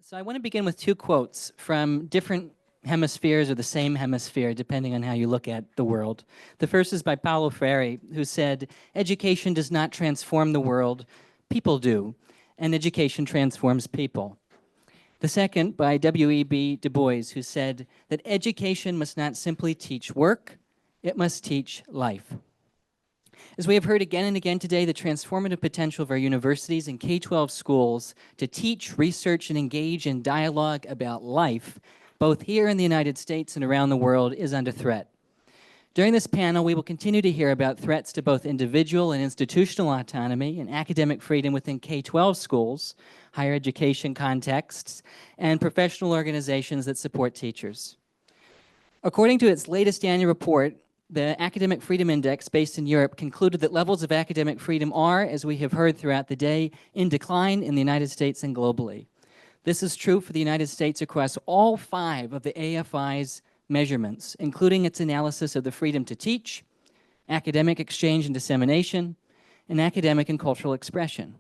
So I want to begin with two quotes from different hemispheres or the same hemisphere, depending on how you look at the world. The first is by Paulo Freire, who said, "Education does not transform the world, people do, and education transforms people." The second by W.E.B. Du Bois, who said that education must not simply teach work, it must teach life. As we have heard again and again today, the transformative potential of our universities and K-12 schools to teach, research, and engage in dialogue about life, both here in the United States and around the world, is under threat. During this panel, we will continue to hear about threats to both individual and institutional autonomy and academic freedom within K-12 schools, higher education contexts, and professional organizations that support teachers. According to its latest annual report, the Academic Freedom Index, based in Europe, concluded that levels of academic freedom are, as we have heard throughout the day, in decline in the United States and globally. This is true for the United States across all 5 of the AFI's measurements, including its analysis of the freedom to teach, academic exchange and dissemination, and academic and cultural expression.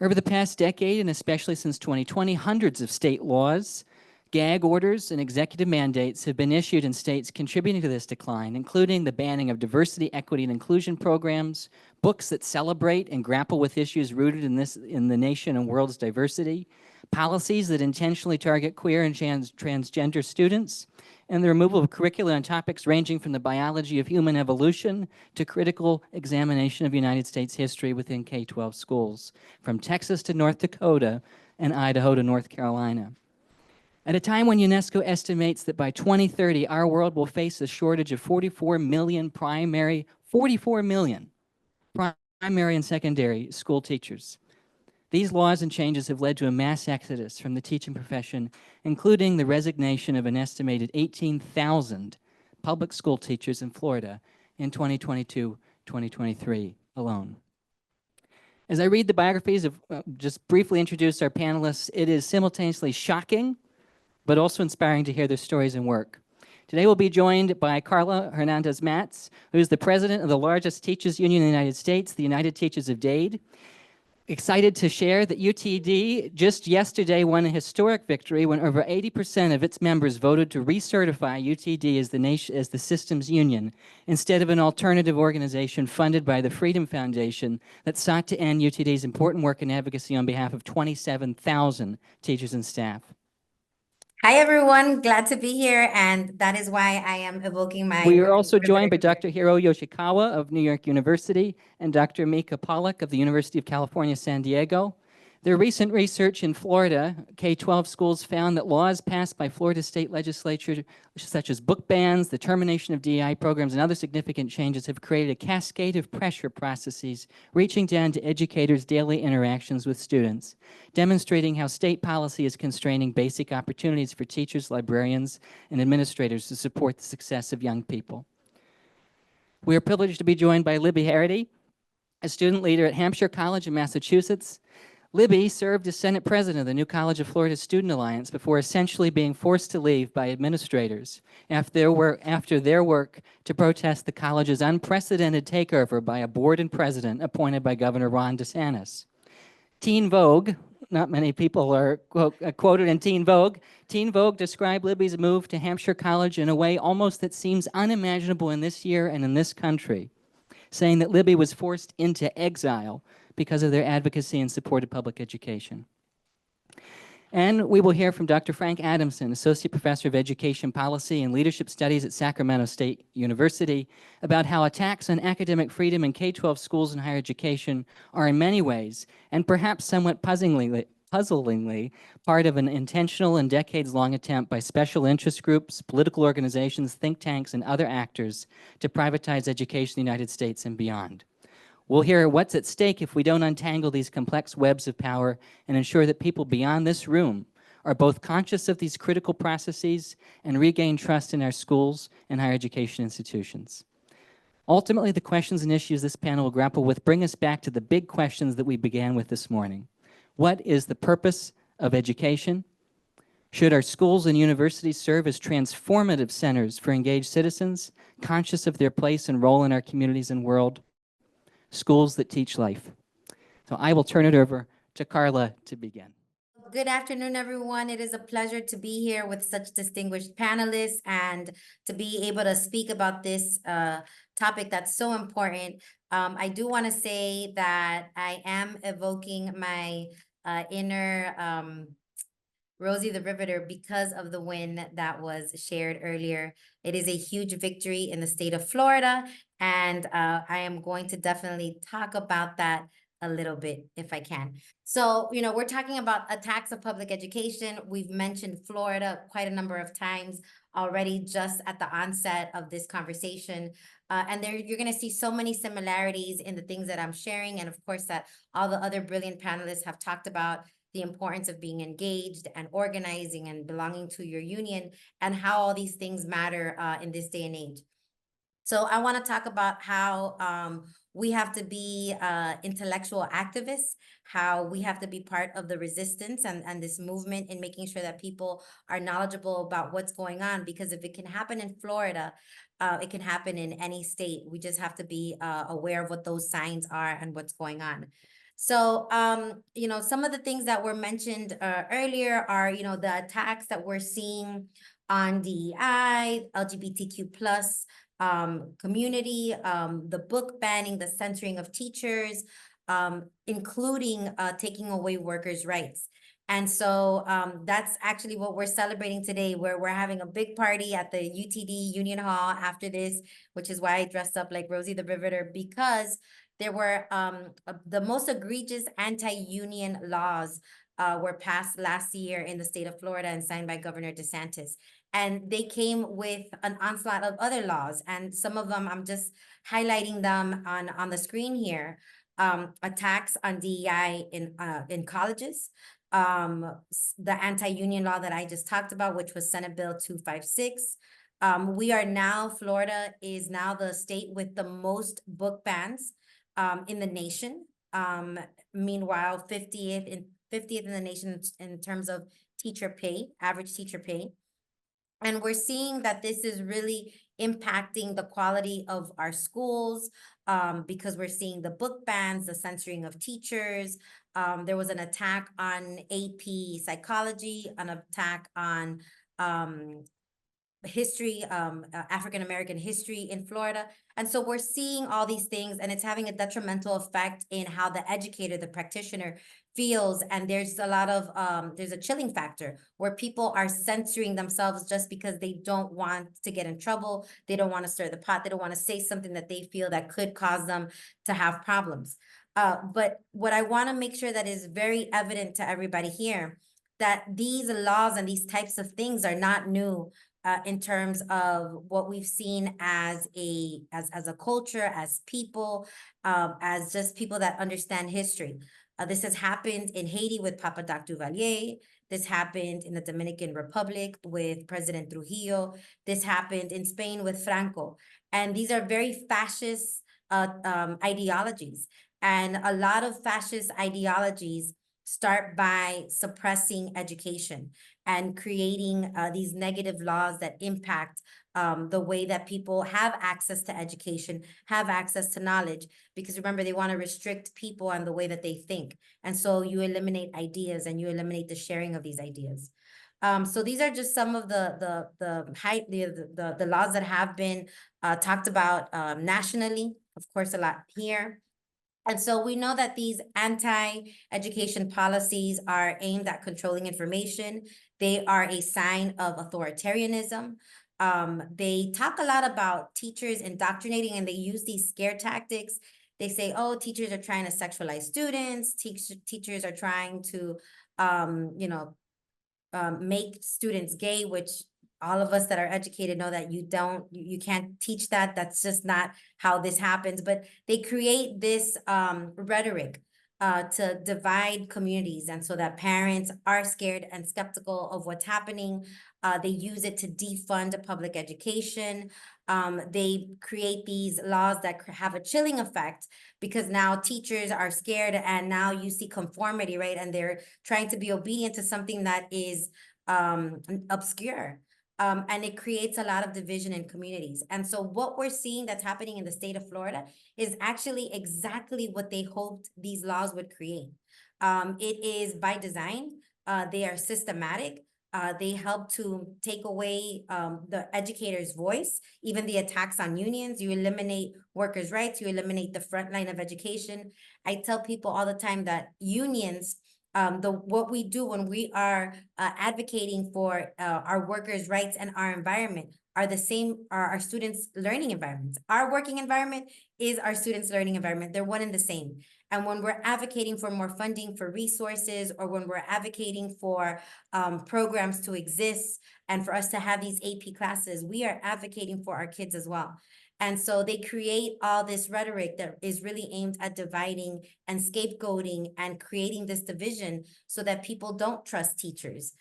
Over the past decade, and especially since 2020, hundreds of state laws, gag orders, and executive mandates have been issued in states contributing to this decline, including the banning of diversity, equity, and inclusion programs, books that celebrate and grapple with issues rooted in the nation and world's diversity, policies that intentionally target queer and transgender students, and the removal of curricula on topics ranging from the biology of human evolution to critical examination of United States history within K-12 schools, from Texas to North Dakota and Idaho to North Carolina. At a time when UNESCO estimates that by 2030, our world will face a shortage of 44 million primary and secondary school teachers. These laws and changes have led to a mass exodus from the teaching profession, including the resignation of an estimated 18,000 public school teachers in Florida in 2022-2023 alone. As I read the biographies of, just briefly introduce our panelists, it is simultaneously shocking but also inspiring to hear their stories and work. Today we'll be joined by Carla Hernandez-Matz, who is the president of the largest teachers union in the United States, the United Teachers of Dade. Excited to share that UTD just yesterday won a historic victory when over 80% of its members voted to recertify UTD as the systems union instead of an alternative organization funded by the Freedom Foundation that sought to end UTD's important work and advocacy on behalf of 27,000 teachers and staff. Hi, everyone. Glad to be here, and that is why I am evoking my... We are also joined by Dr. Hiro Yoshikawa of New York University and Dr. Mika Pollack of the University of California, San Diego. Their recent research in Florida, K-12 schools, found that laws passed by Florida state legislature, such as book bans, the termination of DEI programs, and other significant changes have created a cascade of pressure processes reaching down to educators' daily interactions with students, demonstrating how state policy is constraining basic opportunities for teachers, librarians, and administrators to support the success of young people. We are privileged to be joined by Libby Harity, a student leader at Hampshire College in Massachusetts. Libby served as Senate President of the New College of Florida Student Alliance before essentially being forced to leave by administrators after their work to protest the college's unprecedented takeover by a board and president appointed by Governor Ron DeSantis. Teen Vogue, not many people are quoted in Teen Vogue. Teen Vogue described Libby's move to Hampshire College in a way almost that seems unimaginable in this year and in this country, saying that Libby was forced into exile because of their advocacy and support of public education. And we will hear from Dr. Frank Adamson, Associate Professor of Education Policy and Leadership Studies at Sacramento State University, about how attacks on academic freedom in K-12 schools and higher education are in many ways, and perhaps somewhat puzzlingly, part of an intentional and decades-long attempt by special interest groups, political organizations, think tanks, and other actors to privatize education in the United States and beyond. We'll hear what's at stake if we don't untangle these complex webs of power and ensure that people beyond this room are both conscious of these critical processes and regain trust in our schools and higher education institutions. Ultimately, the questions and issues this panel will grapple with bring us back to the big questions that we began with this morning. What is the purpose of education? Should our schools and universities serve as transformative centers for engaged citizens, conscious of their place and role in our communities and world? Schools that teach life. So I will turn it over to Carla to begin. Good afternoon, everyone. It is a pleasure to be here with such distinguished panelists and to be able to speak about this topic that's so important. I do want to say that I am evoking my inner Rosie the Riveter because of the win that was shared earlier. It is a huge victory in the state of Florida, and I am going to definitely talk about that a little bit if I can. So, we're talking about attacks of public education. We've mentioned Florida quite a number of times already just at the onset of this conversation. And there you're going to see so many similarities in the things that I'm sharing. And of course, that all the other brilliant panelists have talked about the importance of being engaged and organizing and belonging to your union and how all these things matter in this day and age. So I want to talk about how we have to be intellectual activists, how we have to be part of the resistance and this movement in making sure that people are knowledgeable about what's going on. Because if it can happen in Florida, it can happen in any state. We just have to be aware of what those signs are and what's going on. So, some of the things that were mentioned earlier are, the attacks that we're seeing on DEI, LGBTQ plus community, the book banning, the censoring of teachers, including taking away workers' rights. And so that's actually what we're celebrating today, where we're having a big party at the UTD Union Hall after this, which is why I dressed up like Rosie the Riveter, because there were the most egregious anti-union laws were passed last year in the state of Florida and signed by Governor DeSantis. And they came with an onslaught of other laws. And some of them, I'm just highlighting them on the screen here. Attacks on DEI in colleges. The anti-union law that I just talked about, which was Senate Bill 256. Florida is now the state with the most book bans in the nation. Meanwhile, 50th in the nation in terms of teacher pay, average teacher pay. And we're seeing that this is really impacting the quality of our schools because we're seeing the book bans, the censoring of teachers. There was an attack on AP psychology, an attack on history, African-American history in Florida. And so we're seeing all these things, and it's having a detrimental effect in how the educator, the practitioner feels. And there's a lot of, there's a chilling factor where people are censoring themselves just because they don't want to get in trouble. They don't want to stir the pot. They don't want to say something that they feel that could cause them to have problems. But what I want to make sure that is very evident to everybody here, that these laws and these types of things are not new. In terms of what we've seen as a culture, as people, as just people that understand history. This has happened in Haiti with Papa Doc Duvalier. This happened in the Dominican Republic with President Trujillo. This happened in Spain with Franco. And these are very fascist ideologies. And a lot of fascist ideologies start by suppressing education and creating these negative laws that impact the way that people have access to education, have access to knowledge, because remember, they want to restrict people on the way that they think. And so you eliminate ideas and you eliminate the sharing of these ideas. So these are just some of the laws that have been talked about nationally, of course, a lot here. And so we know that these anti-education policies are aimed at controlling information. They are a sign of authoritarianism. They talk a lot about teachers indoctrinating, and they use these scare tactics. They say, oh, teachers are trying to sexualize students. Teachers are trying to, make students gay, which all of us that are educated know that you can't teach that. That's just not how this happens. But they create this rhetoric to divide communities, and so that parents are scared and skeptical of what's happening. They use it to defund public education. They create these laws that have a chilling effect because now teachers are scared, and now you see conformity, right? And they're trying to be obedient to something that is obscure. And it creates a lot of division in communities. And so what we're seeing that's happening in the state of Florida is actually exactly what they hoped these laws would create. It is by design. they are systematic. They help to take away the educator's voice, even the attacks on unions. You eliminate workers' rights, you eliminate the front line of education. I tell people all the time that unions, what we do when we are advocating for our workers' rights and our environment are the same, are our students' learning environments. Our working environment is our students' learning environment. They're one and the same. And when we're advocating for more funding for resources, or when we're advocating for programs to exist and for us to have these AP classes, we are advocating for our kids as well. And so they create all this rhetoric that is really aimed at dividing and scapegoating and creating this division so that people don't trust teachers.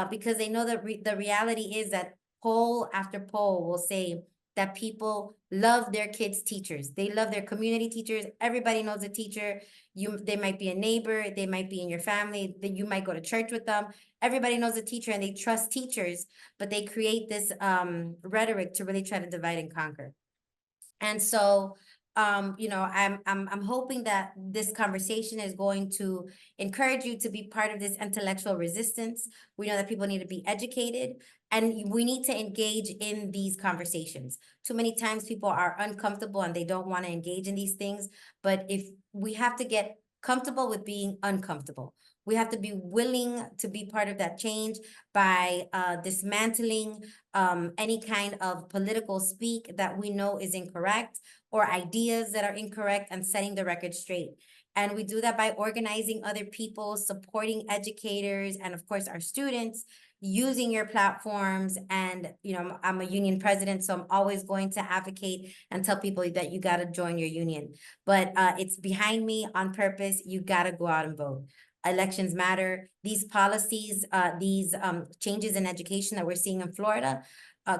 Because they know that the reality is that poll after poll will say that people love their kids' teachers. They love their community teachers. Everybody knows a teacher. They might be a neighbor, they might be in your family, that you might go to church with them. Everybody knows a teacher and they trust teachers, but they create this rhetoric to really try to divide and conquer. And so, I'm hoping that this conversation is going to encourage you to be part of this intellectual resistance. We know that people need to be educated, and we need to engage in these conversations. Too many times people are uncomfortable and they don't want to engage in these things, but if we have to get comfortable with being uncomfortable. We have to be willing to be part of that change by dismantling any kind of political speak that we know is incorrect, or ideas that are incorrect, and setting the record straight. And we do that by organizing other people, supporting educators, and of course our students, using your platforms. And I'm a union president, so I'm always going to advocate and tell people that you got to join your union. But it's behind me on purpose. You got to go out and vote. Elections matter. These policies, these changes in education that we're seeing in Florida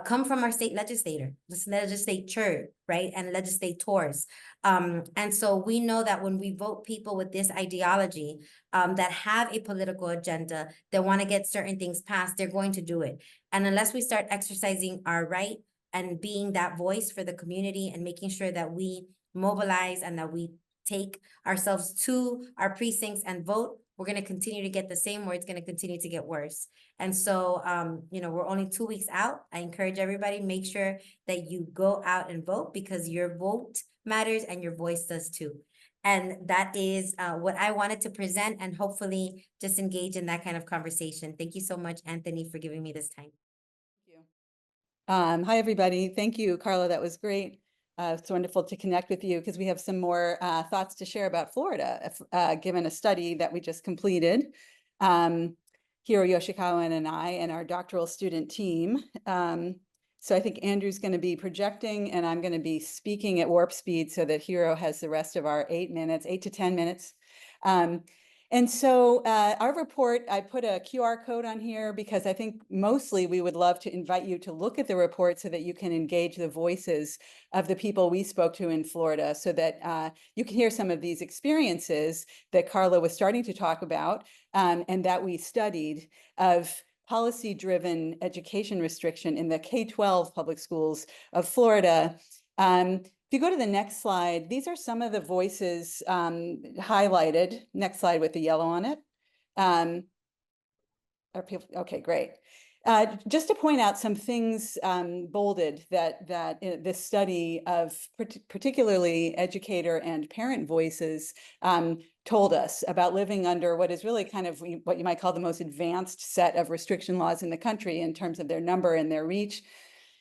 come from our state legislature, right? And legislators. And so we know that when we vote people with this ideology that have a political agenda, that want to get certain things passed, they're going to do it. And unless we start exercising our right and being that voice for the community and making sure that we mobilize and that we take ourselves to our precincts and vote, we're going to continue to get the same, or it's going to continue to get worse. And so, we're only 2 weeks out. I encourage everybody, make sure that you go out and vote, because your vote matters and your voice does too. And that is what I wanted to present, and hopefully just engage in that kind of conversation. Thank you so much, Anthony, for giving me this time. Thank you. Hi, everybody. Thank you, Carla. That was great. It's wonderful to connect with you, because we have some more thoughts to share about Florida, given a study that we just completed. Hiro Yoshikawa and I and our doctoral student team. So I think Andrew's going to be projecting and I'm going to be speaking at warp speed so that Hiro has the rest of our 8 to 10 minutes. And so our report, I put a QR code on here because I think mostly we would love to invite you to look at the report so that you can engage the voices of the people we spoke to in Florida, so that you can hear some of these experiences that Carla was starting to talk about and that we studied, of policy-driven education restriction in the K-12 public schools of Florida. If you go to the next slide, these are some of the voices highlighted. Next slide with the yellow on it. Okay, great. Just to point out some things bolded that this study of particularly educator and parent voices told us about living under what is really kind of what you might call the most advanced set of restriction laws in the country in terms of their number and their reach.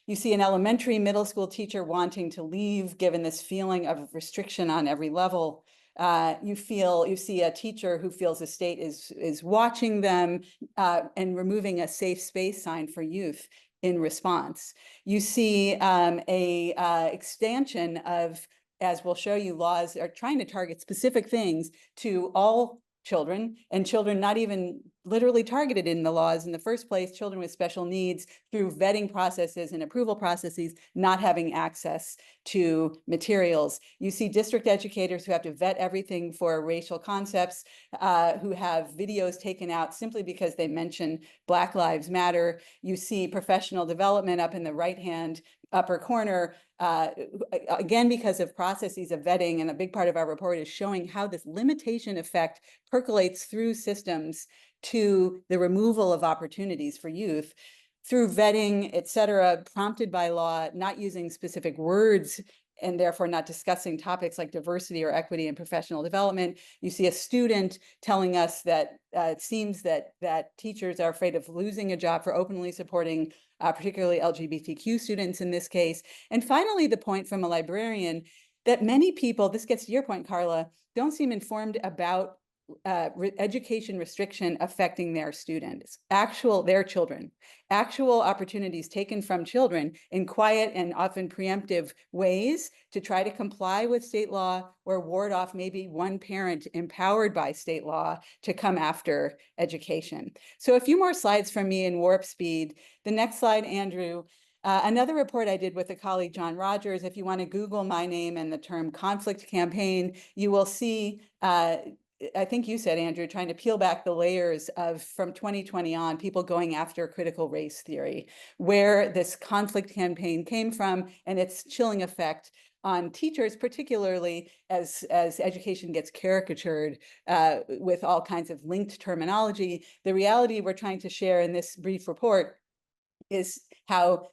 You see an elementary, middle school teacher wanting to leave, given this feeling of restriction on every level. You see a teacher who feels the state is watching them and removing a safe space sign for youth in response. You see a expansion of, as we'll show you, laws are trying to target specific things to all children, and children not even literally targeted in the laws in the first place, children with special needs, through vetting processes and approval processes, not having access to materials. You see district educators who have to vet everything for racial concepts, who have videos taken out simply because they mention Black Lives Matter. You see professional development up in the right-hand upper corner, again, because of processes of vetting, and a big part of our report is showing how this limitation effect percolates through systems to the removal of opportunities for youth through vetting, et cetera, prompted by law, not using specific words and therefore not discussing topics like diversity or equity and professional development. You see a student telling us that it seems that teachers are afraid of losing a job for openly supporting particularly LGBTQ students in this case. And finally, the point from a librarian that many people, this gets to your point, Carla, don't seem informed about education restriction affecting their students, their children, actual opportunities taken from children in quiet and often preemptive ways to try to comply with state law or ward off maybe one parent empowered by state law to come after education. So a few more slides from me in warp speed. The next slide, Andrew. Another report I did with a colleague, John Rogers, if you want to Google my name and the term conflict campaign, you will see I think you said, Andrew, trying to peel back the layers of from 2020 on, people going after critical race theory, where this conflict campaign came from and its chilling effect on teachers, particularly as education gets caricatured with all kinds of linked terminology. The reality we're trying to share in this brief report is how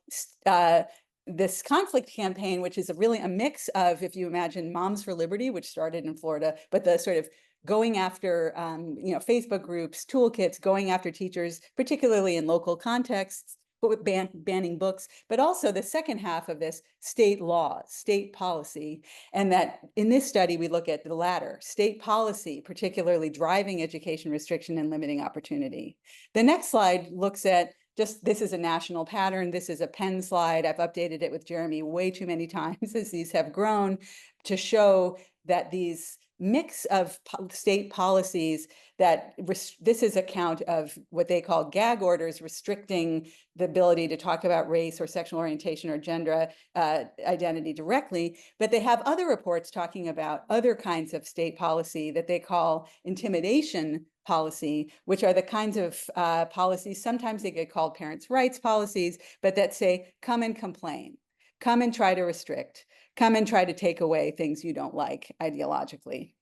this conflict campaign, which is really a mix of, if you imagine Moms for Liberty, which started in Florida, but the sort of going after Facebook groups, toolkits, going after teachers, particularly in local contexts, but with banning books, but also the second half of this, state law, state policy. And that in this study, we look at the latter, state policy, particularly driving education restriction and limiting opportunity. The next slide looks at this is a national pattern. This is a pen slide. I've updated it with Jeremy way too many times as these have grown to show that these mix of state policies that this is a count of what they call gag orders restricting the ability to talk about race or sexual orientation or gender identity directly, but they have other reports talking about other kinds of state policy that they call intimidation policy, which are the kinds of policies, sometimes they get called parents' rights policies, but that say, come and complain, come and try to restrict, come and try to take away things you don't like ideologically.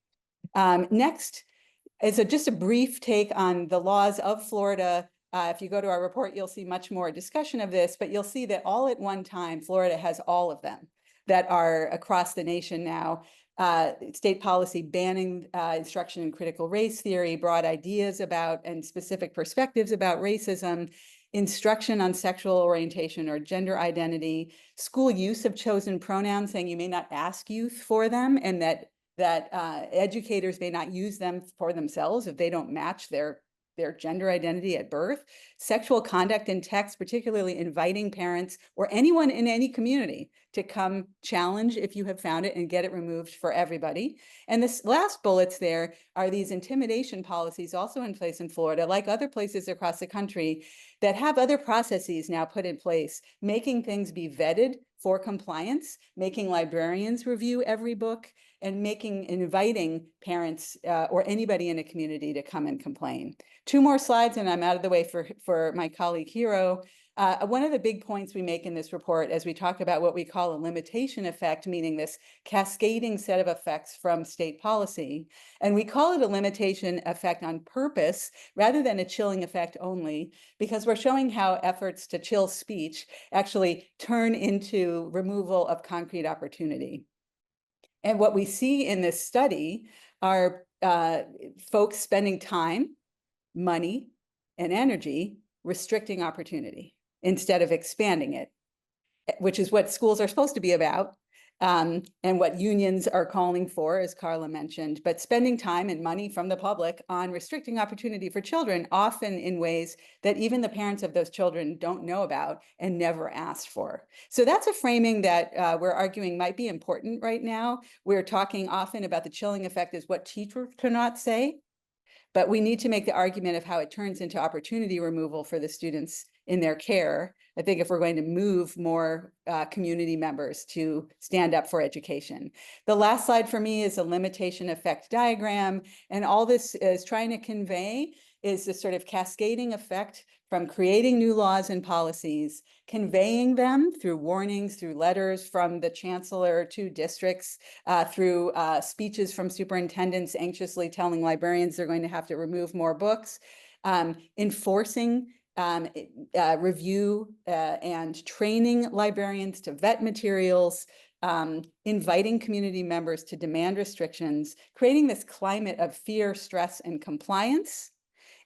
Next is just a brief take on the laws of Florida. If you go to our report, you'll see much more discussion of this, but you'll see that all at one time, Florida has all of them that are across the nation now. State policy banning instruction in critical race theory, broad ideas about and specific perspectives about racism, instruction on sexual orientation or gender identity, school use of chosen pronouns, saying you may not ask youth for them, and that educators may not use them for themselves if they don't match their gender identity at birth, sexual conduct in text, particularly inviting parents or anyone in any community to come challenge if you have found it and get it removed for everybody. And this last bullets there are these intimidation policies also in place in Florida, like other places across the country, that have other processes now put in place, making things be vetted for compliance, making librarians review every book, and inviting parents or anybody in a community to come and complain. Two more slides and I'm out of the way for my colleague Hiro. One of the big points we make in this report as we talk about what we call a limitation effect, meaning this cascading set of effects from state policy, and we call it a limitation effect on purpose rather than a chilling effect only, because we're showing how efforts to chill speech actually turn into removal of concrete opportunity. And what we see in this study are folks spending time, money, and energy restricting opportunity instead of expanding it, which is what schools are supposed to be about, and what unions are calling for, as Carla mentioned, but spending time and money from the public on restricting opportunity for children, often in ways that even the parents of those children don't know about and never asked for. So that's a framing that we're arguing might be important right now. We're talking often about the chilling effect as what teachers cannot say, but we need to make the argument of how it turns into opportunity removal for the students in their care. I think if we're going to move more community members to stand up for education. The last slide for me is a limitation effect diagram. And all this is trying to convey is this sort of cascading effect from creating new laws and policies, conveying them through warnings, through letters from the chancellor to districts, through speeches from superintendents anxiously telling librarians they're going to have to remove more books, enforcing review and training librarians to vet materials, inviting community members to demand restrictions, creating this climate of fear, stress, and compliance,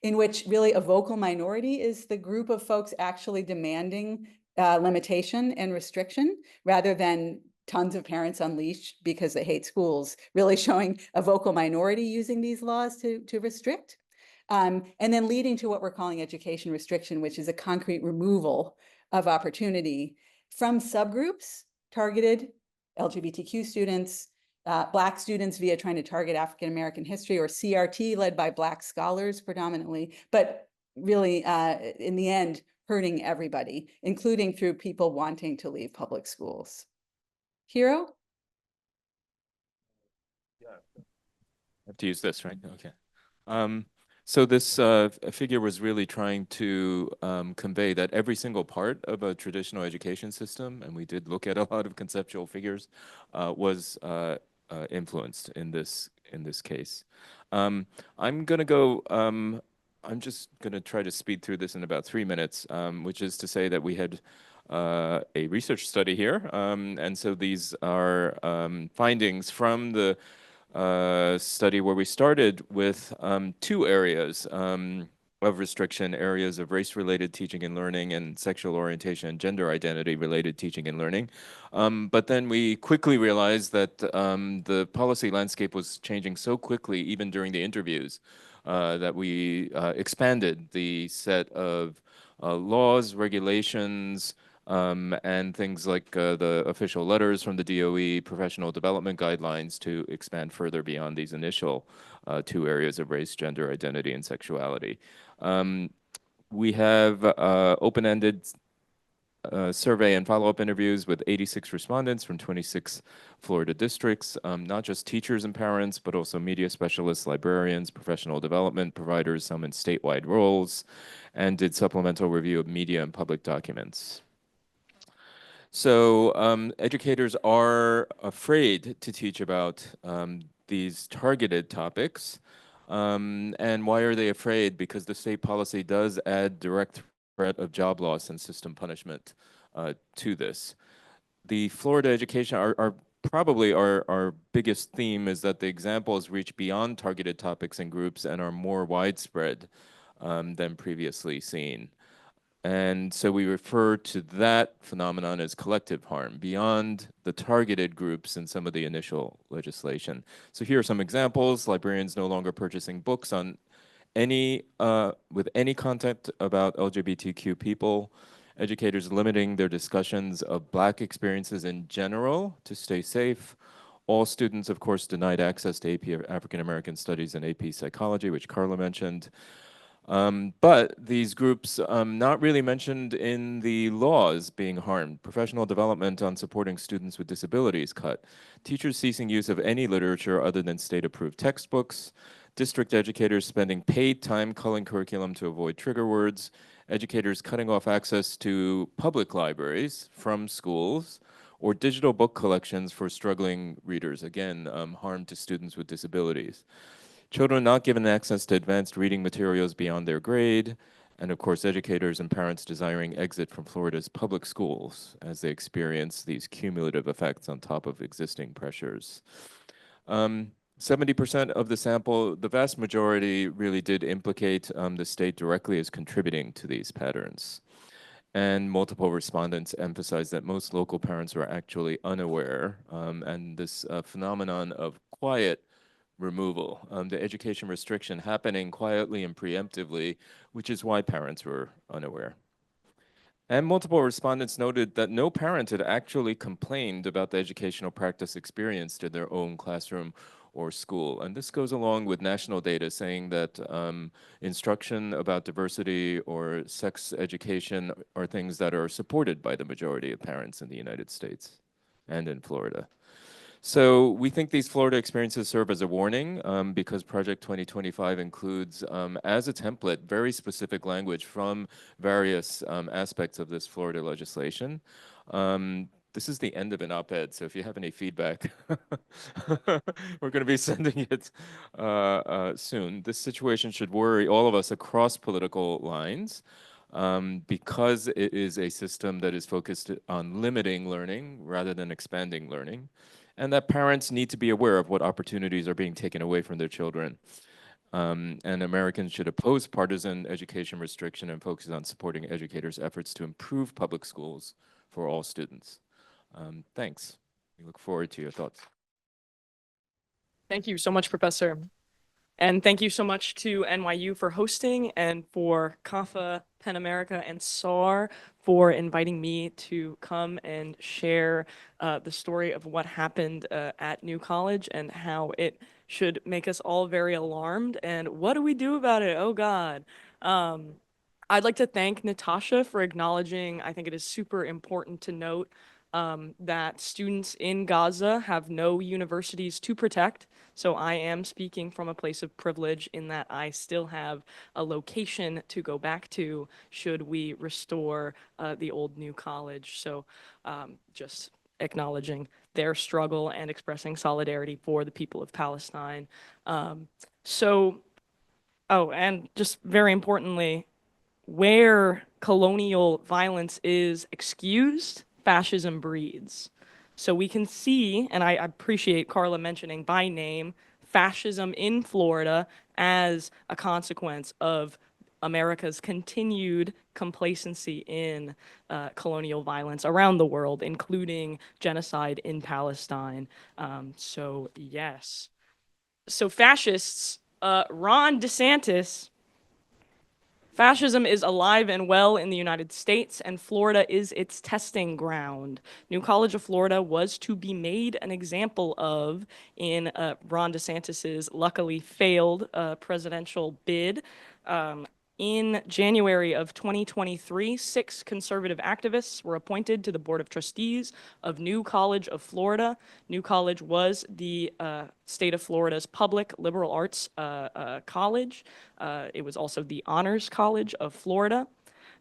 in which really a vocal minority is the group of folks actually demanding limitation and restriction, rather than tons of parents unleashed because they hate schools, really showing a vocal minority using these laws to restrict. And then leading to what we're calling education restriction, which is a concrete removal of opportunity from subgroups targeted LGBTQ students, Black students via trying to target African American history, or CRT led by Black scholars predominantly, but really in the end, hurting everybody, including through people wanting to leave public schools. Hiro? Yeah. I have to use this, right? Okay. So this figure was really trying to convey that every single part of a traditional education system, and we did look at a lot of conceptual figures, was influenced in this case. I'm gonna go. I'm just gonna try to speed through this in about 3 minutes, which is to say that we had a research study here, and so these are findings from the study where we started with 2 areas of restriction, areas of race-related teaching and learning and sexual orientation and gender identity-related teaching and learning. But then we quickly realized that the policy landscape was changing so quickly, even during the interviews, that we expanded the set of laws, regulations, and things like the official letters from the DOE, professional development guidelines, to expand further beyond these initial 2 areas of race, gender identity, and sexuality. We have open-ended survey and follow-up interviews with 86 respondents from 26 Florida districts, not just teachers and parents, but also media specialists, librarians, professional development providers, some in statewide roles, and did supplemental review of media and public documents. So educators are afraid to teach about these targeted topics. And why are they afraid? Because the state policy does add direct threat of job loss and system punishment to this. The Florida education, probably our biggest theme is that the examples reach beyond targeted topics and groups and are more widespread than previously seen. And so we refer to that phenomenon as collective harm beyond the targeted groups in some of the initial legislation. So here are some examples: librarians no longer purchasing books on with any content about LGBTQ people, educators limiting their discussions of Black experiences in general to stay safe. All students, of course, denied access to AP African American Studies and AP Psychology, which Carla mentioned. But these groups not really mentioned in the laws being harmed. Professional development on supporting students with disabilities cut. Teachers ceasing use of any literature other than state-approved textbooks. District educators spending paid time culling curriculum to avoid trigger words. Educators cutting off access to public libraries from schools, or digital book collections for struggling readers. Again, harm to students with disabilities. Children not given access to advanced reading materials beyond their grade, and of course, educators and parents desiring exit from Florida's public schools as they experience these cumulative effects on top of existing pressures. 70% of the sample, the vast majority, really did implicate the state directly as contributing to these patterns. And multiple respondents emphasized that most local parents were actually unaware, and this phenomenon of quiet removal, the education restriction happening quietly and preemptively, which is why parents were unaware. And multiple respondents noted that no parent had actually complained about the educational practice experienced in their own classroom or school. And this goes along with national data saying that instruction about diversity or sex education are things that are supported by the majority of parents in the United States and in Florida. So we think these Florida experiences serve as a warning because Project 2025 includes, as a template, very specific language from various aspects of this Florida legislation. This is the end of an op-ed, so if you have any feedback, we're going to be sending it soon. This situation should worry all of us across political lines because it is a system that is focused on limiting learning rather than expanding learning, and that parents need to be aware of what opportunities are being taken away from their children. And Americans should oppose partisan education restriction and focus on supporting educators' efforts to improve public schools for all students. Thanks. We look forward to your thoughts. Thank you so much, Professor. And thank you so much to NYU for hosting and for CAFA, PEN America, and SAR for inviting me to come and share the story of what happened at New College and how it should make us all very alarmed. And what do we do about it? Oh, God. I'd like to thank Natasha for acknowledging, I think it is super important to note that students in Gaza have no universities to protect. So I am speaking from a place of privilege in that I still have a location to go back to should we restore the old New College. So just acknowledging their struggle and expressing solidarity for the people of Palestine. Oh, and just very importantly, where colonial violence is excused, fascism breeds. So we can see, and I appreciate Carla mentioning by name, fascism in Florida as a consequence of America's continued complacency in colonial violence around the world, including genocide in Palestine. So yes. So fascists, Ron DeSantis, fascism is alive and well in the United States, and Florida is its testing ground. New College of Florida was to be made an example of in Ron DeSantis's luckily failed presidential bid. In January of 2023, 6 conservative activists were appointed to the Board of Trustees of New College of Florida. New College was the state of Florida's public liberal arts college. It was also the Honors College of Florida.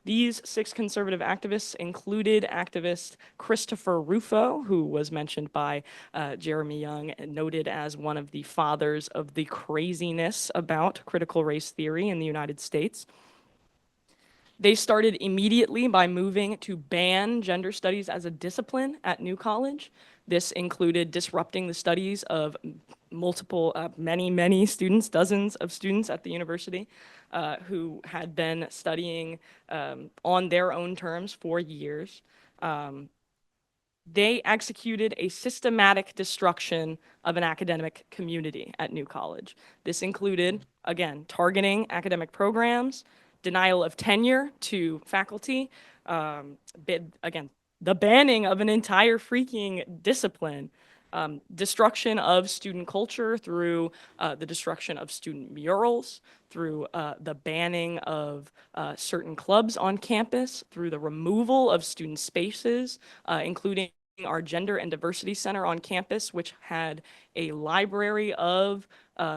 These 6 conservative activists included activist Christopher Rufo, who was mentioned by Jeremy Young and noted as one of the fathers of the craziness about critical race theory in the United States. They started immediately by moving to ban gender studies as a discipline at New College. This included disrupting the studies of many students, dozens of students at the university who had been studying on their own terms for years. They executed a systematic destruction of an academic community at New College. This included, again, targeting academic programs, denial of tenure to faculty, again, the banning of an entire freaking discipline, destruction of student culture through the destruction of student murals, through the banning of certain clubs on campus, through the removal of student spaces, including our Gender and Diversity Center on campus, which had a library of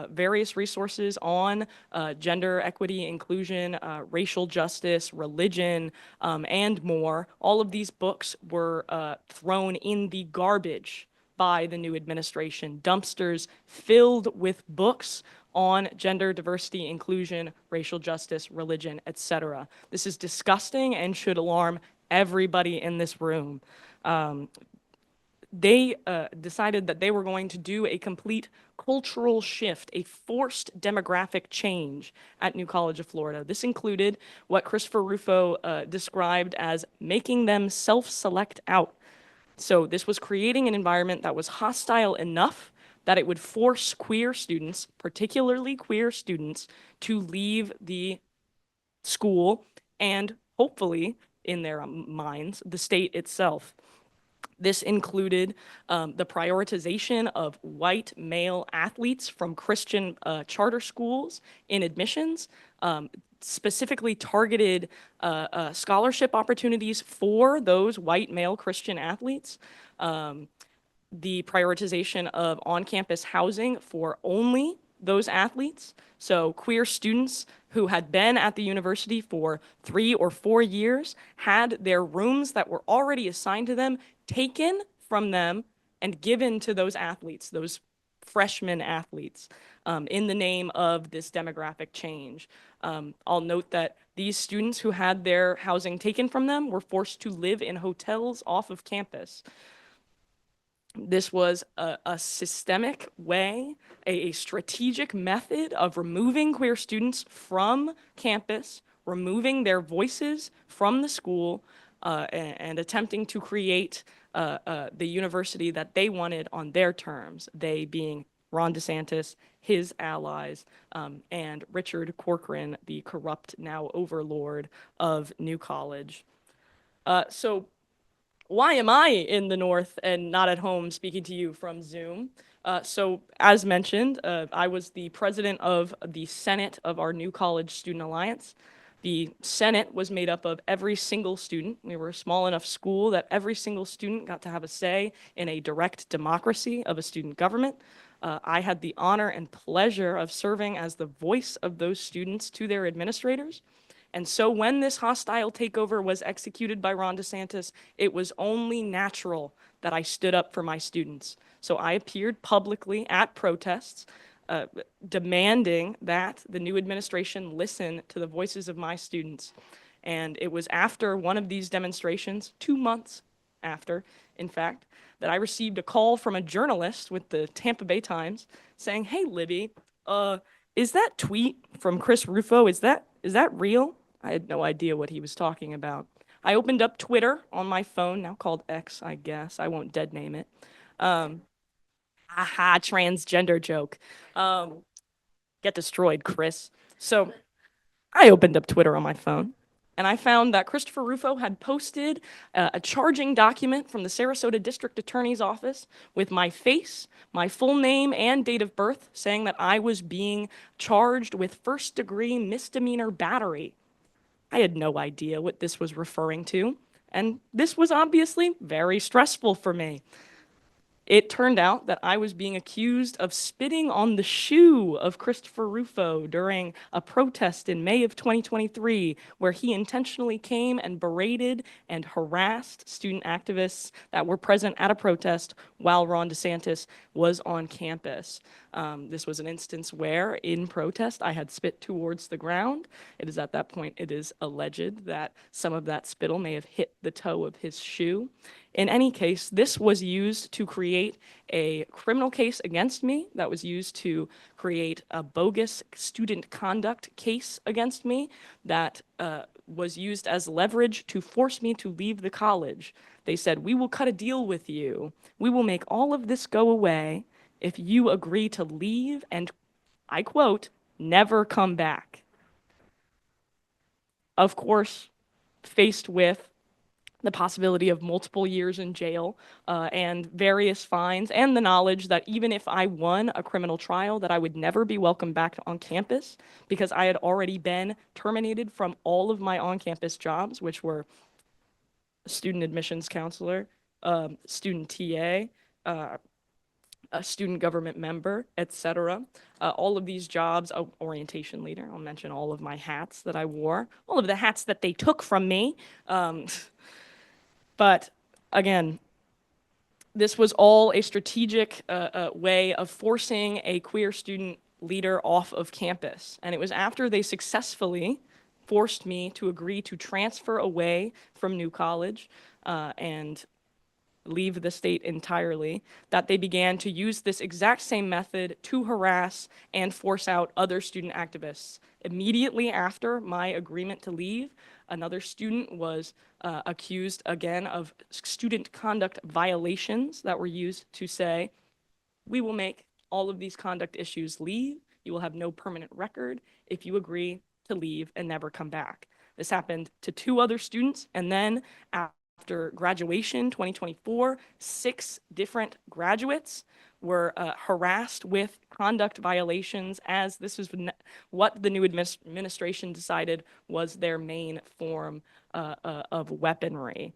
various resources on gender equity, inclusion, racial justice, religion, and more. All of these books were thrown in the garbage by the new administration. Dumpsters filled with books on gender, diversity, inclusion, racial justice, religion, etc. This is disgusting and should alarm everybody in this room. They decided that they were going to do a complete cultural shift, a forced demographic change at New College of Florida. This included what Christopher Rufo described as making them self-select out. So this was creating an environment that was hostile enough that it would force queer students, particularly queer students, to leave the school and hopefully, in their minds, the state itself. This included the prioritization of white male athletes from Christian charter schools in admissions, specifically targeted scholarship opportunities for those white male Christian athletes. the prioritization of on-campus housing for only those athletes. So queer students who had been at the university for 3 or 4 years had their rooms that were already assigned to them taken from them and given to those athletes, those freshman athletes, in the name of this demographic change. I'll note that these students who had their housing taken from them were forced to live in hotels off of campus. This was a systemic way, a strategic method of removing queer students from campus, removing their voices from the school, and attempting to create the university that they wanted on their terms, they being Ron DeSantis, his allies, and Richard Corcoran, the corrupt now overlord of New College. So why am I in the North and not at home speaking to you from Zoom? So as mentioned, I was the president of the Senate of our New College Student Alliance. The Senate was made up of every single student. We were a small enough school that every single student got to have a say in a direct democracy of a student government. I had the honor and pleasure of serving as the voice of those students to their administrators. And so when this hostile takeover was executed by Ron DeSantis, it was only natural that I stood up for my students. So I appeared publicly at protests, demanding that the new administration listen to the voices of my students. And it was after one of these demonstrations, 2 months after, in fact, that I received a call from a journalist with the Tampa Bay Times saying, "Hey, Libby, is that tweet from Chris Rufo, is that real?" I had no idea what he was talking about. I opened up Twitter on my phone, now called X, I guess. I won't dead name it. Transgender joke. Get destroyed, Chris. So I opened up Twitter on my phone, and I found that Christopher Rufo had posted a charging document from the Sarasota District Attorney's Office with my face, my full name, and date of birth, saying that I was being charged with first-degree misdemeanor battery. I had no idea what this was referring to, and this was obviously very stressful for me. It turned out that I was being accused of spitting on the shoe of Christopher Rufo during a protest in May of 2023, where he intentionally came and berated and harassed student activists that were present at a protest while Ron DeSantis was on campus. This was an instance where, in protest, I had spit towards the ground. It is at that point, it is alleged that some of that spittle may have hit the toe of his shoe. In any case, this was used to create a criminal case against me, that was used to create a bogus student conduct case against me, that was used as leverage to force me to leave the college. They said, "We will cut a deal with you. We will make all of this go away if you agree to leave and," I quote, "never come back." Of course, faced with the possibility of multiple years in jail and various fines, and the knowledge that even if I won a criminal trial, that I would never be welcomed back on campus because I had already been terminated from all of my on-campus jobs, which were student admissions counselor, student TA, a student government member, etc. All of these jobs, orientation leader, I'll mention all of my hats that I wore, all of the hats that they took from me. But again, this was all a strategic way of forcing a queer student leader off of campus. And it was after they successfully forced me to agree to transfer away from New College and leave the state entirely, that they began to use this exact same method to harass and force out other student activists. Immediately after my agreement to leave, another student was accused again of student conduct violations that were used to say, "We will make all of these conduct issues leave. You will have no permanent record if you agree to leave and never come back." This happened to 2 other students, and then after graduation, 2024, 6 different graduates were harassed with conduct violations, as this is what the new administration decided was their main form of weaponry.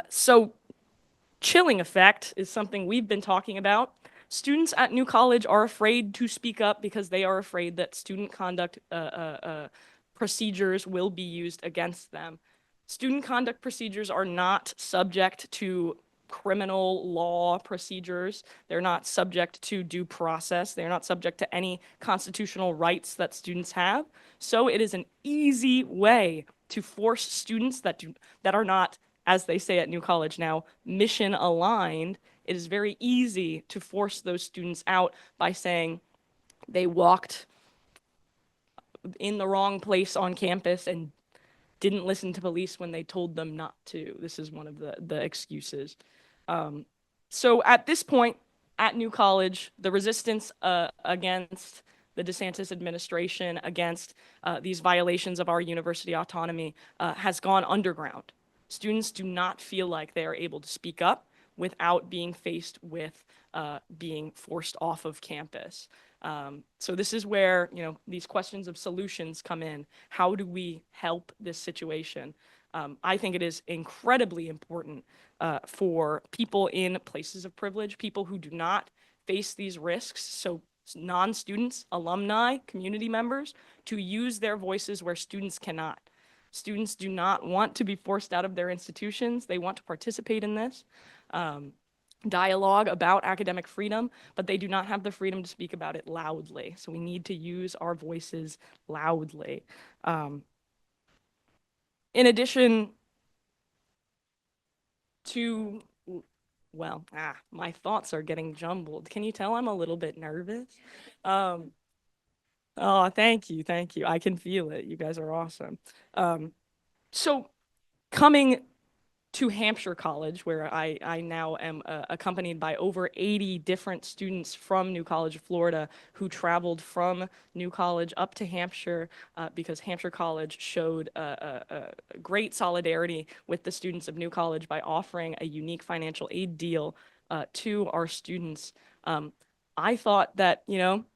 So chilling effect is something we've been talking about. Students at New College are afraid to speak up because they are afraid that student conduct procedures will be used against them. Student conduct procedures are not subject to criminal law procedures. They're not subject to due process. They're not subject to any constitutional rights that students have. So it is an easy way to force students that are not, as they say at New College now, mission aligned. It is very easy to force those students out by saying they walked in the wrong place on campus and didn't listen to police when they told them not to. This is one of the excuses. So at this point, at New College, the resistance against the DeSantis administration, against these violations of our university autonomy has gone underground. Students do not feel like they are able to speak up without being faced with being forced off of campus. So this is where, these questions of solutions come in. How do we help this situation? I think it is incredibly important for people in places of privilege, people who do not face these risks, so non-students, alumni, community members, to use their voices where students cannot. Students do not want to be forced out of their institutions. They want to participate in this dialogue about academic freedom, but they do not have the freedom to speak about it loudly. So we need to use our voices loudly. In addition to, well, my thoughts are getting jumbled. Can you tell I'm a little bit nervous? Oh, thank you. I can feel it. You guys are awesome. So coming to Hampshire College, where I now am accompanied by over 80 different students from New College, Florida, who traveled from New College up to Hampshire because Hampshire College showed a great solidarity with the students of New College by offering a unique financial aid deal to our students. I thought that,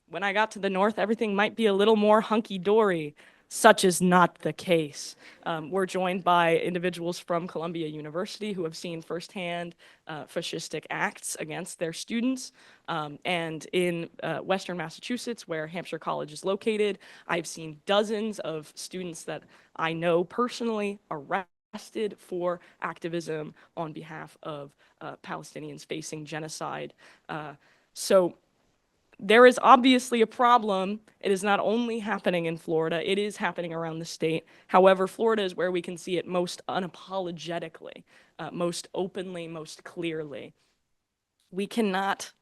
when I got to the North, everything might be a little more hunky-dory. Such is not the case. We're joined by individuals from Columbia University who have seen firsthand fascistic acts against their students. And in Western Massachusetts, where Hampshire College is located, I've seen dozens of students that I know personally arrested for activism on behalf of Palestinians facing genocide. So there is obviously a problem. It is not only happening in Florida, it is happening around the state. However, Florida is where we can see it most unapologetically, most openly, most clearly. We cannot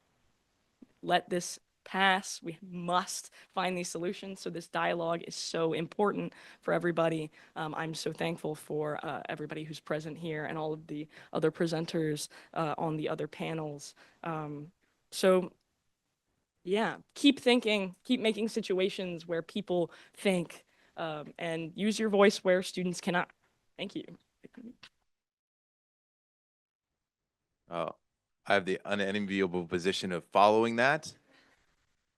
let this pass. We must find these solutions. So this dialogue is so important for everybody. I'm so thankful for everybody who's present here and all of the other presenters on the other panels. Yeah, keep thinking, keep making situations where people think, and use your voice where students cannot. Thank you. I have the unenviable position of following that,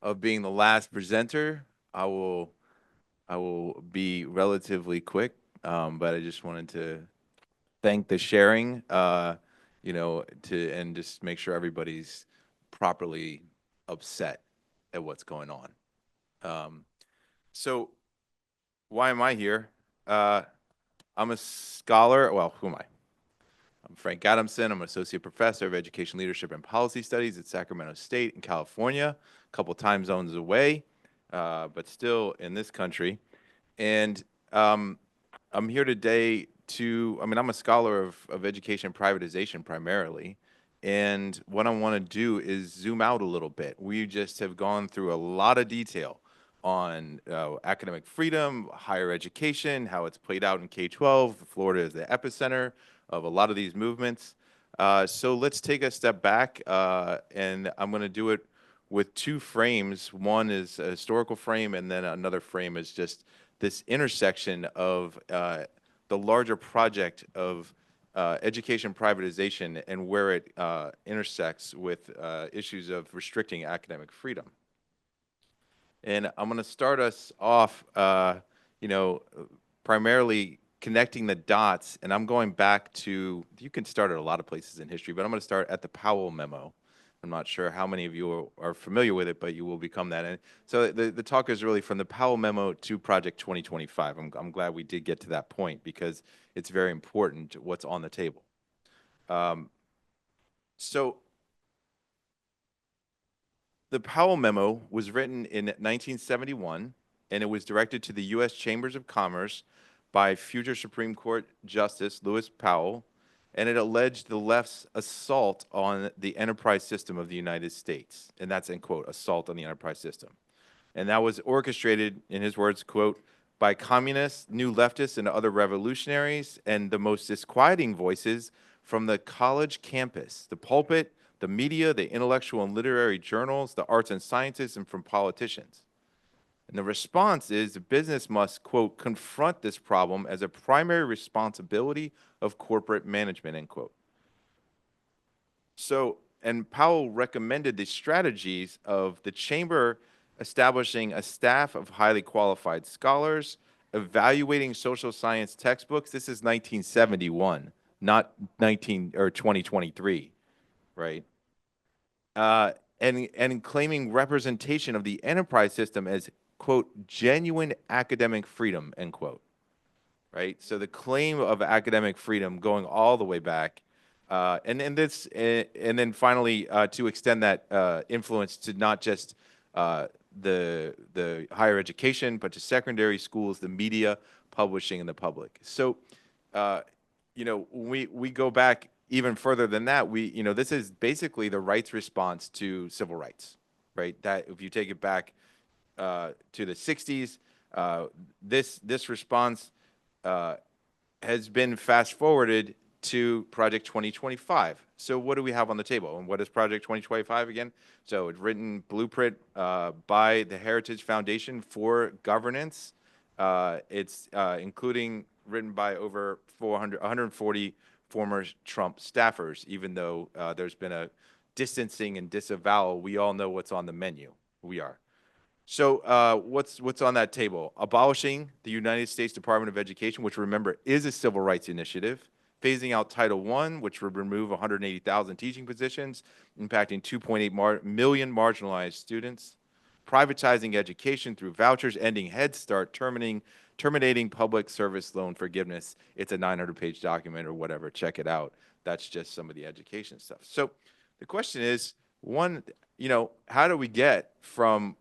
of being the last presenter. I will be relatively quick, but I just wanted to thank the sharing, and just make sure everybody's properly upset at what's going on. So why am I here? I'm a scholar. Well, who am I? I'm Frank Adamson. I'm an associate professor of education leadership and policy studies at Sacramento State in California, a couple time zones away, but still in this country. And I'm here today I'm a scholar of education privatization primarily. And what I want to do is zoom out a little bit. We just have gone through a lot of detail on academic freedom, higher education, how it's played out in K-12. Florida is the epicenter of a lot of these movements. So let's take a step back, and I'm going to do it with two frames. One is a historical frame, and then another frame is just this intersection of the larger project of education privatization and where it intersects with issues of restricting academic freedom. And I'm going to start us off, primarily connecting the dots, and I'm going back to, you can start at a lot of places in history, but I'm going to start at the Powell memo. I'm not sure how many of you are familiar with it, but you will become that. And so the talk is really from the Powell memo to Project 2025. I'm glad we did get to that point because it's very important what's on the table. So the Powell memo was written in 1971, and it was directed to the U.S. Chambers of Commerce by future Supreme Court Justice Lewis Powell, and it alleged the left's assault on the enterprise system of the United States. And that's, in quote, assault on the enterprise system. And that was orchestrated, in his words, quote, by communists, new leftists, and other revolutionaries, and the most disquieting voices from the college campus, the pulpit, the media, the intellectual and literary journals, the arts and sciences, and from politicians. And the response is the business must, quote, confront this problem as a primary responsibility of corporate management, end quote. So, and Powell recommended the strategies of the chamber establishing a staff of highly qualified scholars, evaluating social science textbooks. This is 1971, not 2023, right? And claiming representation of the enterprise system as, quote, genuine academic freedom, end quote, right? So the claim of academic freedom going all the way back, and then finally to extend that influence to not just the higher education, but to secondary schools, the media, publishing, and the public. So, you know, we go back even further than that. This is basically the rights response to civil rights, right? That if you take it back to the 60s, this response has been fast forwarded to Project 2025. So what do we have on the table? And what is Project 2025 again? So it's written blueprint by the Heritage Foundation for Governance. It's including written by over 140 former Trump staffers, even though there's been a distancing and disavowal. We all know what's on the menu. We are. So what's on that table? Abolishing the United States Department of Education, which, remember, is a civil rights initiative. Phasing out Title I, which would remove 180,000 teaching positions, impacting 2.8 million marginalized students. Privatizing education through vouchers, ending Head Start, terminating public service loan forgiveness. It's a 900-page document or whatever. Check it out. That's just some of the education stuff. So the question is, one, how do we get from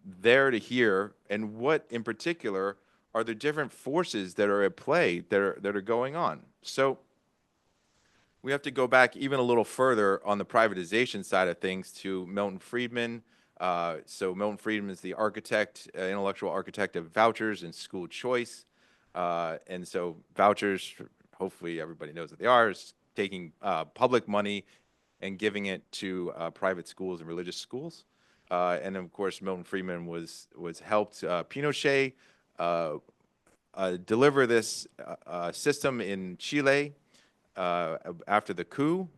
there to here, and what in particular are the different forces that are at play that are going on? So we have to go back even a little further on the privatization side of things to Milton Friedman. So Milton Friedman is the architect, intellectual architect of vouchers and school choice. And so vouchers, hopefully everybody knows what they are, is taking public money and giving it to private schools and religious schools. And of course, Milton Friedman was helped Pinochet deliver this system in Chile after the coup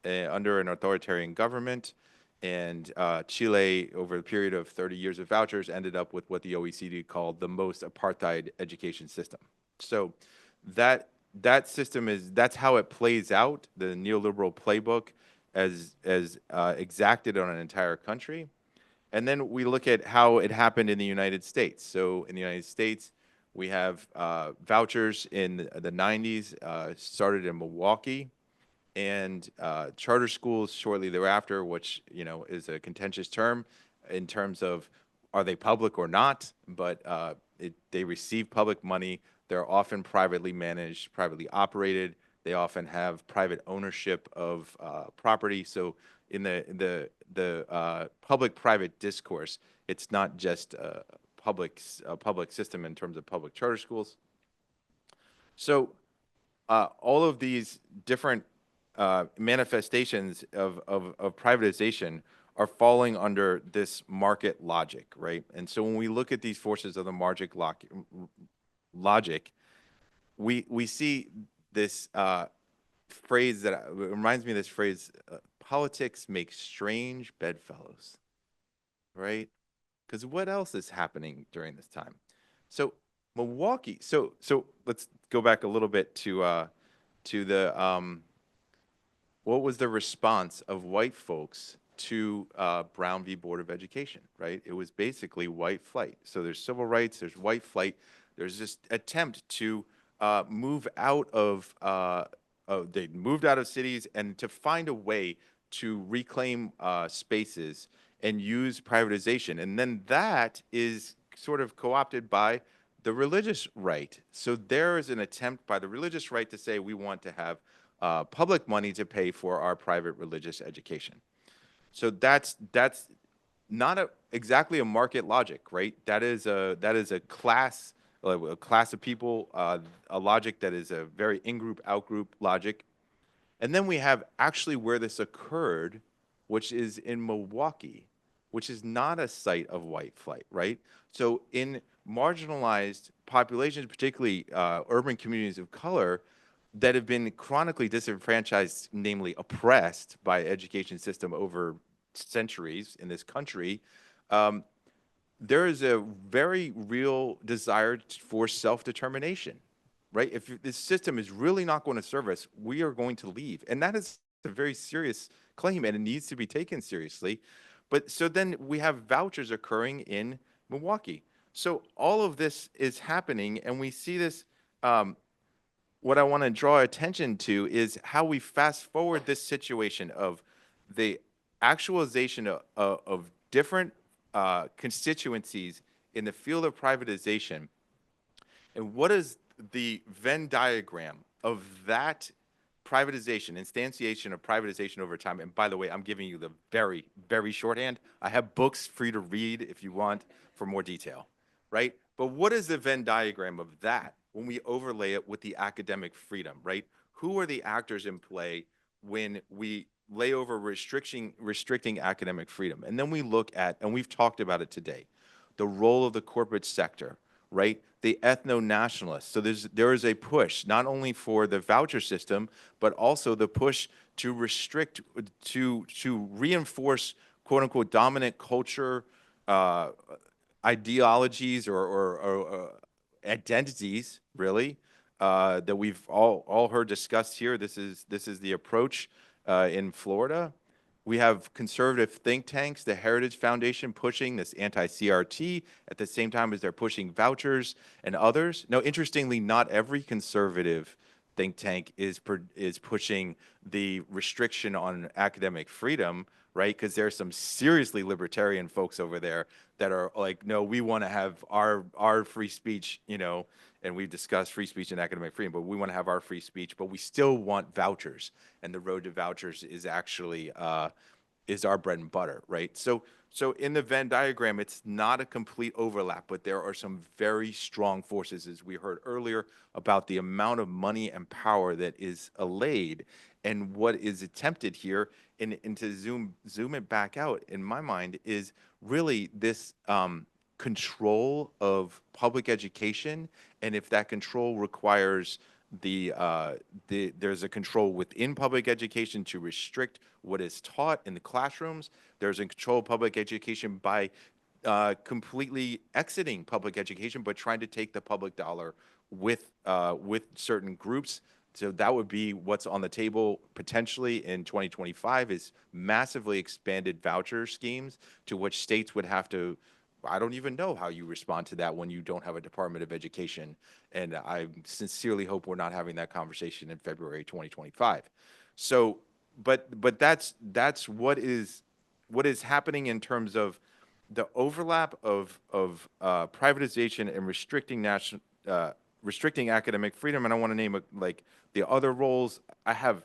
under an authoritarian government. And Chile, over a period of 30 years of vouchers, ended up with what the OECD called the most apartheid education system. So that system that's how it plays out, the neoliberal playbook as exacted on an entire country. And then we look at how it happened in the United States. So in the United States, we have vouchers in the 90s, started in Milwaukee, and charter schools shortly thereafter, which is a contentious term in terms of are they public or not, but they receive public money. They're often privately managed, privately operated. They often have private ownership of property. So in the public-private discourse, it's not just a public system in terms of public charter schools. So all of these different manifestations of privatization are falling under this market logic, right? And so when we look at these forces of the market logic, we see this phrase that reminds me of this phrase, politics makes strange bedfellows, right? Because what else is happening during this time? So Milwaukee. So let's go back a little bit to the what was the response of white folks to Brown v. Board of Education, right? It was basically white flight. So there's civil rights, there's white flight, there's this attempt to move out of, they moved out of cities and to find a way to reclaim spaces and use privatization. And then that is sort of co-opted by the religious right. So there is an attempt by the religious right to say we want to have public money to pay for our private religious education. So that's not exactly a market logic, right? That is a class of people, a logic that is a very in-group, out-group logic. And then we have actually where this occurred, which is in Milwaukee, which is not a site of white flight, right? So in marginalized populations, particularly urban communities of color, that have been chronically disenfranchised, namely oppressed by education system over centuries in this country, there is a very real desire for self-determination, right? If this system is really not going to serve us, we are going to leave. And that is a very serious claim, and it needs to be taken seriously. But so then we have vouchers occurring in Milwaukee. So all of this is happening, and we see this. What I want to draw attention to is how we fast forward this situation of the actualization of different constituencies in the field of privatization. And what is the Venn diagram of that privatization, instantiation of privatization over time? And by the way, I'm giving you the very, very shorthand. I have books for you to read if you want for more detail, right? But what is the Venn diagram of that when we overlay it with the academic freedom, right? Who are the actors in play when we lay over restricting academic freedom? And then we look at, and we've talked about it today, the role of the corporate sector, right? The ethno-nationalists. So there is a push not only for the voucher system, but also the push to restrict, to reinforce quote unquote dominant culture, ideologies or identities, really, that we've all heard discussed here. This is the approach in Florida. We have conservative think tanks, the Heritage Foundation pushing this anti-CRT at the same time as they're pushing vouchers and others. Now, interestingly, not every conservative think tank is pushing the restriction on academic freedom, right? Because there's some seriously libertarian folks over there that are like, no, we want to have our free speech, you know, and we've discussed free speech and academic freedom, but we want to have our free speech, but we still want vouchers. And the road to vouchers is actually is our bread and butter, right? So in the Venn diagram, it's not a complete overlap, but there are some very strong forces, as we heard earlier, about the amount of money and power that is allayed. And what is attempted here, and to zoom it back out, in my mind, is really this control of public education. And if that control requires there's a control within public education to restrict what is taught in the classrooms. There's a control of public education by completely exiting public education, but trying to take the public dollar with certain groups. So that would be what's on the table potentially in 2025 is massively expanded voucher schemes to which states would have to. I don't even know how you respond to that when you don't have a Department of Education. And I sincerely hope we're not having that conversation in February 2025. So, but that's what is happening in terms of the overlap of privatization and restricting academic freedom. And I want to name like the other roles. I have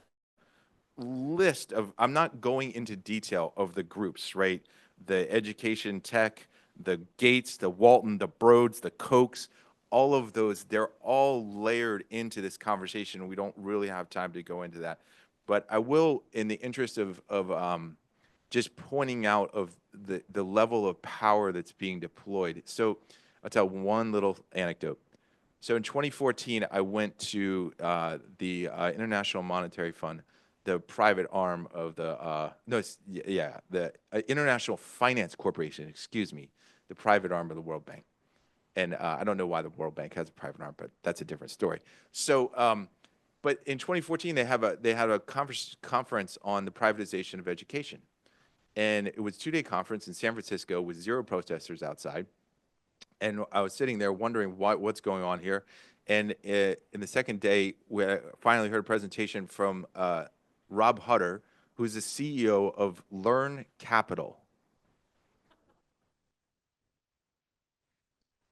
list of, I'm not going into detail of the groups, right? The education tech, the Gates, the Walton, the Broads, the Kochs, all of those, they're all layered into this conversation. We don't really have time to go into that. But I will, in the interest of just pointing out of the level of power that's being deployed. So I'll tell one little anecdote. So in 2014, I went to the International Monetary Fund, the private arm of the, the International Finance Corporation, excuse me, the private arm of the World Bank. And I don't know why the World Bank has a private arm, but that's a different story. So, but in 2014, they had a conference on the privatization of education. And it was a 2-day conference in San Francisco with 0 protesters outside. And I was sitting there wondering what's going on here. And in the second day, we finally heard a presentation from Rob Hutter, who's the CEO of Learn Capital.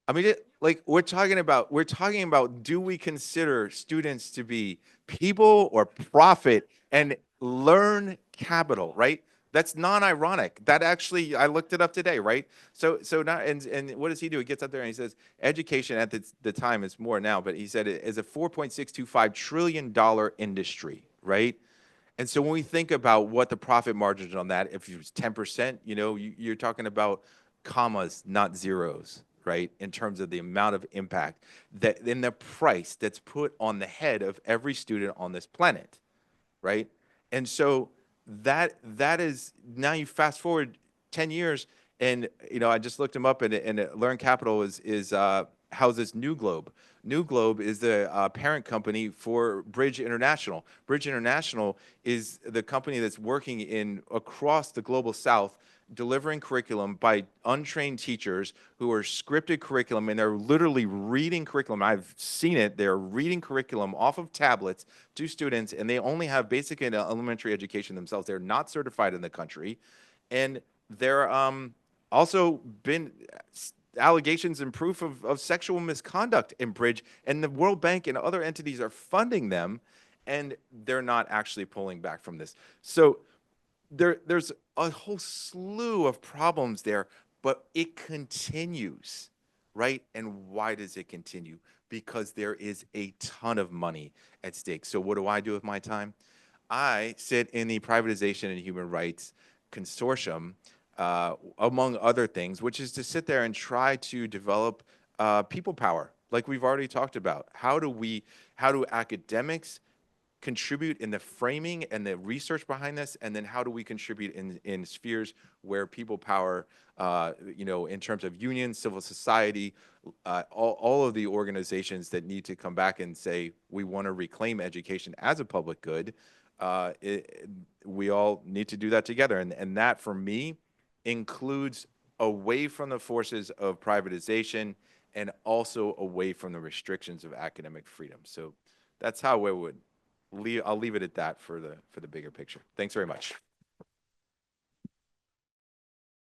I mean, like we're talking about, do we consider students to be people or profit, and Learn Capital, right? That's non-ironic. That actually, I looked it up today, right? So now, and what does he do? He gets up there and he says, education at the time, it's more now, but he said it is a $4.625 trillion industry, right? And so when we think about what the profit margins on that, if it's 10%, you know, you're talking about commas, not zeros, right? In terms of the amount of impact that in the price that's put on the head of every student on this planet, right? And so that is, now you fast forward 10 years, and you know, I just looked them up, and Learn Capital houses New Globe. New Globe is the parent company for Bridge International. Bridge International is the company that's working across the global South, delivering curriculum by untrained teachers who are scripted curriculum, and they're literally reading curriculum. I've seen it. They're reading curriculum off of tablets to students, and they only have basic and elementary education themselves. They're not certified in the country. And there also been allegations and proof of sexual misconduct in Bridge, and the World Bank and other entities are funding them, and they're not actually pulling back from this. So there's a whole slew of problems there, but it continues, right? And why does it continue? Because there is a ton of money at stake. So what do I do with my time? I sit in the Privatization and Human Rights Consortium, among other things, which is to sit there and try to develop people power, like we've already talked about. How do academics contribute in the framing and the research behind this, and then how do we contribute in spheres where people power, you know, in terms of unions, civil society, all of the organizations that need to come back and say, we want to reclaim education as a public good. We all need to do that together. And that, for me, includes away from the forces of privatization and also away from the restrictions of academic freedom. So that's how I'll leave it at that for the bigger picture. Thanks very much.